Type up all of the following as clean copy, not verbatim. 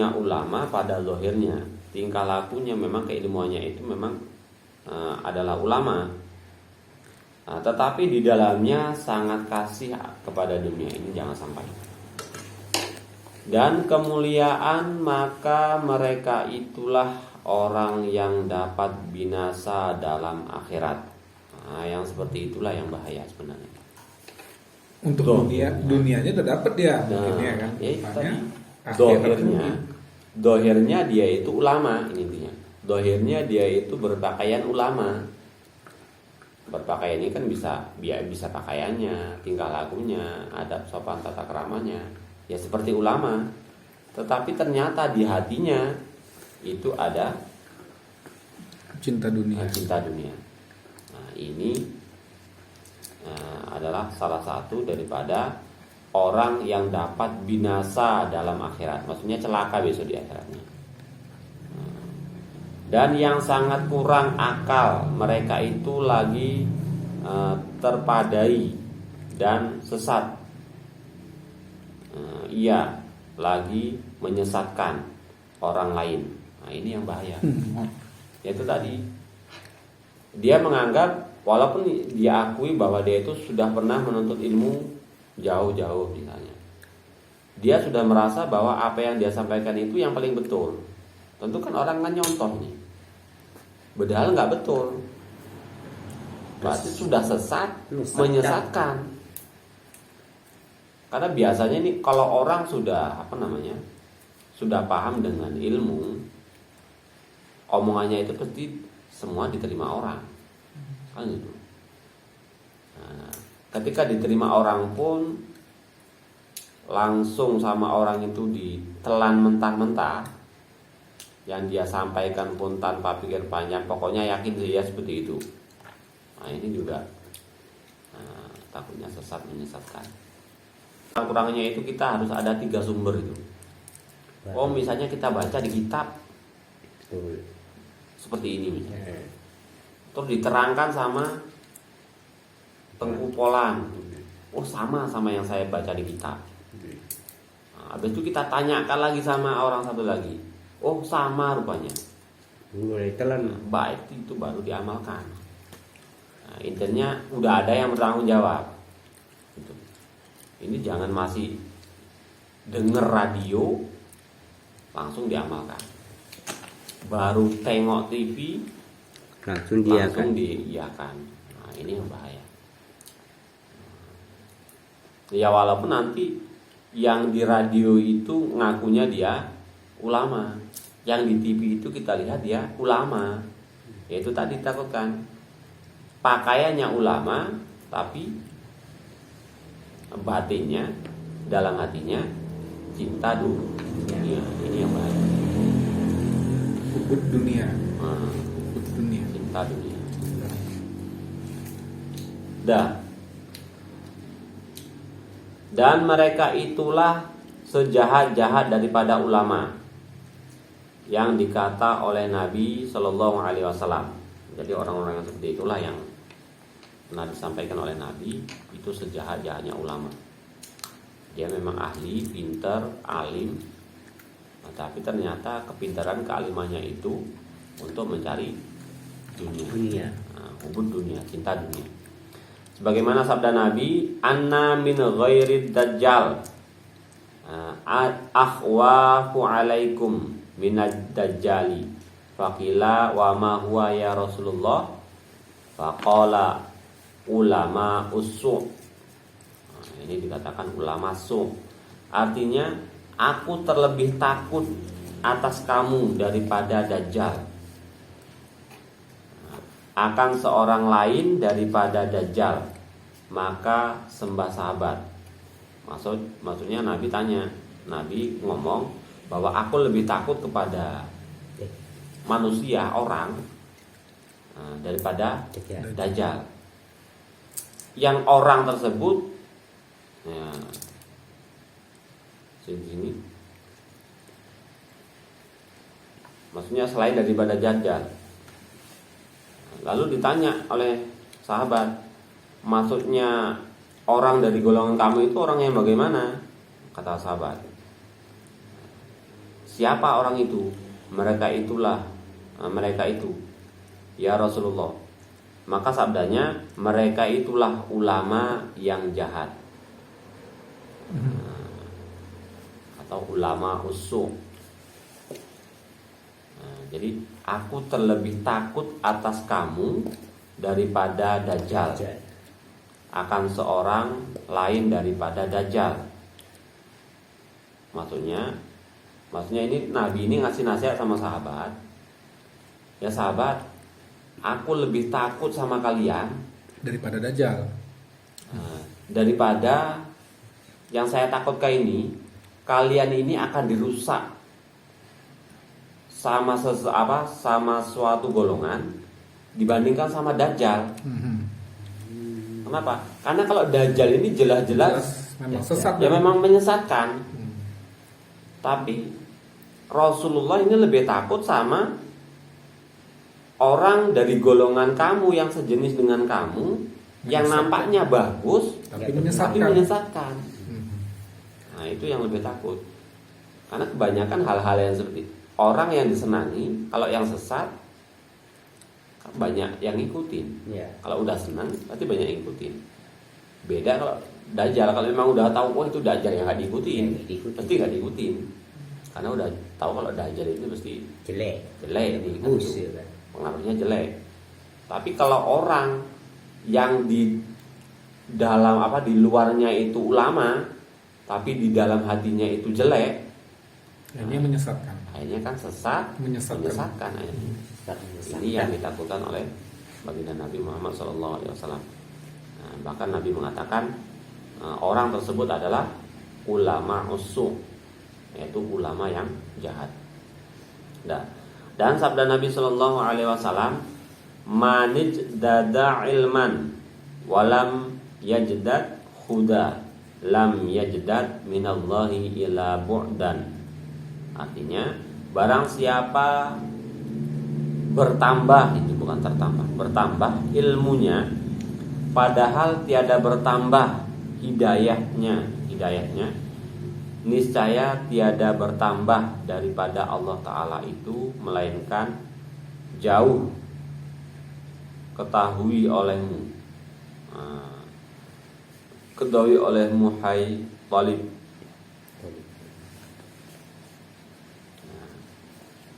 lakunya ulama pada zahirnya, tingkah lakunya memang keilmuannya itu memang adalah ulama. Tetapi di dalamnya sangat kasih kepada dunia ini, jangan sampai. Dan kemuliaan, maka mereka itulah orang yang dapat binasa dalam akhirat. Yang seperti itulah yang bahaya sebenarnya. Untuk dunianya udah dapat dia, mungkin ya kan. Dohirnya dia itu ulama, intinya. Dohirnya dia itu berpakaian ulama. Berpakaian ini kan bisa pakaiannya, tingkah lakunya, adab sopan tata keramanya, ya seperti ulama. Tetapi ternyata di hatinya itu ada cinta dunia. Nah, ini adalah salah satu daripada orang yang dapat binasa dalam akhirat. Maksudnya celaka besok di akhiratnya. Dan yang sangat kurang akal, mereka itu lagi terpadai dan sesat. Ia lagi menyesatkan orang lain. Nah, ini yang bahaya. Yaitu tadi, dia menganggap walaupun dia akui bahwa dia itu sudah pernah menuntut ilmu jauh-jauh misalnya, dia sudah merasa bahwa apa yang dia sampaikan itu yang paling betul. Tentu kan orang kan nyontoh nih, padahal nggak betul. Berarti sudah sesat, menyesatkan. Karena biasanya nih kalau orang sudah sudah paham dengan ilmu, omongannya itu pasti semua diterima orang, kan gitu. Nah, ketika diterima orang pun langsung sama orang itu ditelan mentah-mentah. Yang dia sampaikan pun tanpa pikir panjang, pokoknya yakin dia seperti itu. Nah, ini juga takutnya sesat, menyesatkan. Kurangnya itu kita harus ada 3 sumber itu. Misalnya kita baca di kitab seperti ini misalnya, terus diterangkan sama pengkupolan, sama yang saya baca di kitab. Nah, habis itu kita tanyakan lagi sama orang satu lagi, sama rupanya. Baik, itu baru diamalkan. Nah, intinya udah ada yang bertanggung jawab. Gitu. Ini jangan masih denger radio langsung diamalkan. Baru tengok TV langsung diiyakan. Nah, ini yang bahaya. Ya walaupun nanti yang di radio itu ngakunya dia ulama, yang di TV itu kita lihat dia ulama. Yaitu tadi takutkan pakaiannya ulama, tapi batinnya, dalam hatinya cinta dunia. Ini yang bahaya. Ubud dunia. Cinta dunia. Dan mereka itulah sejahat-jahat daripada ulama yang dikata oleh Nabi Shallallahu Alaihi Wasallam. Jadi orang-orang yang seperti itulah yang pernah disampaikan oleh Nabi, itu sejahat-jahatnya ulama. Dia memang ahli, pintar, alim, tapi ternyata kepintaran, kealimannya itu untuk mencari dunia. Hubud dunia, cinta dunia. Sebagaimana sabda Nabi, anna min ghairid dajjal akhwafu alaikum minad dajjali. Faqila wa ma huwa ya Rasulullah? Faqala ulama usu'. Ini dikatakan ulama su'. Artinya aku terlebih takut atas kamu daripada Dajjal. Akan seorang lain daripada Dajjal, maka sembah sahabat. Maksudnya Nabi tanya, Nabi ngomong bahwa aku lebih takut kepada manusia, orang, daripada Dajjal. Yang orang tersebut sini maksudnya selain daripada Dajjal. Lalu ditanya oleh sahabat, maksudnya orang dari golongan kamu itu orang yang bagaimana? Kata sahabat, siapa orang itu? Mereka itu ya Rasulullah. Maka sabdanya, mereka itulah ulama yang jahat, atau ulama usuk. Jadi aku terlebih takut atas kamu daripada Dajjal, akan seorang lain daripada Dajjal. Maksudnya ini Nabi ini ngasih nasihat sama sahabat. Ya sahabat, aku lebih takut sama kalian daripada Dajjal. Daripada yang saya takutkan ini, kalian ini akan dirusak sama suatu golongan dibandingkan sama Dajjal. Kenapa? Karena kalau Dajjal ini jelas-jelas memang sesat. Ya memang menyesatkan. Tapi Rasulullah ini lebih takut sama orang dari golongan kamu yang sejenis dengan kamu, yang nampaknya bagus tapi menyesatkan. Nah, itu yang lebih takut. Karena kebanyakan hal-hal yang seperti orang yang disenangi, kalau yang sesat banyak yang ngikutin. Kalau udah senang, berarti banyak yang ngikutin. Beda kalau Dajjal, kalau memang udah tahu, itu Dajjal yang nggak diikutin, pasti nggak diikutin. Karena udah tahu kalau Dajjal itu pasti jelek ini kan, pengaruhnya jelek. Tapi kalau orang yang di dalam di luarnya itu ulama, tapi di dalam hatinya itu jelek, ini menyesatkan. Akhirnya kan sesat, menyesatkan akhirnya. Ini yang ditakutkan oleh baginda Nabi Muhammad SAW. Bahkan Nabi mengatakan orang tersebut adalah ulama usuk, yaitu ulama yang jahat. Dan sabda Nabi SAW, manij dada ilman walam yajdad huda lam yajdad minallahi ila bu'dan. Artinya, barang siapa bertambah, itu bukan tertambah, bertambah ilmunya, padahal tiada bertambah hidayahnya, niscaya tiada bertambah daripada Allah Ta'ala itu, melainkan jauh ketahui olehmu, hai Talib.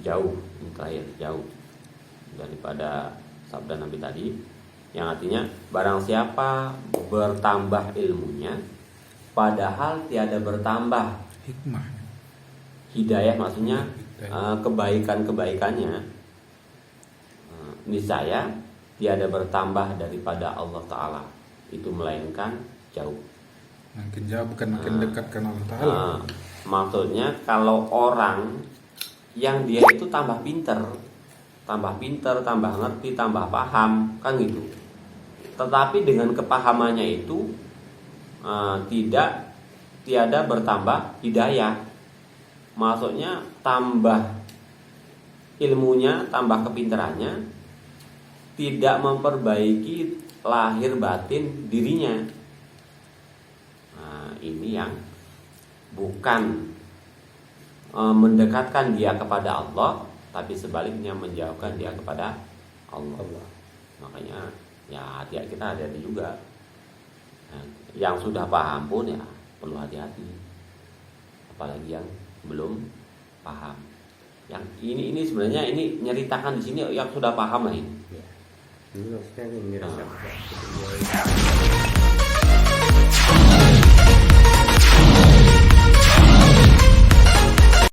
Jauh, ini terakhir, jauh daripada sabda Nabi tadi, yang artinya barang siapa bertambah ilmunya padahal tiada bertambah hikmah, hidayah, maksudnya kebaikan-kebaikannya, niscaya tiada bertambah daripada Allah Ta'ala itu, melainkan jauh. Makin jauh bukan makin dekat kan Allah Ta'ala. Maksudnya kalau orang yang dia itu tambah pinter, tambah ngerti, tambah paham, kan gitu. Tetapi dengan kepahamannya itu tiada bertambah hidayah. Maksudnya tambah ilmunya, tambah kepinterannya, tidak memperbaiki lahir batin dirinya. Ini yang bukan mendekatkan dia kepada Allah, tapi sebaliknya menjauhkan dia kepada Allah. Makanya ya kita hati-hati juga. Yang sudah paham pun ya perlu hati-hati, apalagi yang belum paham. Yang ini sebenarnya ini nyeritakan di sini yang sudah paham lah ini.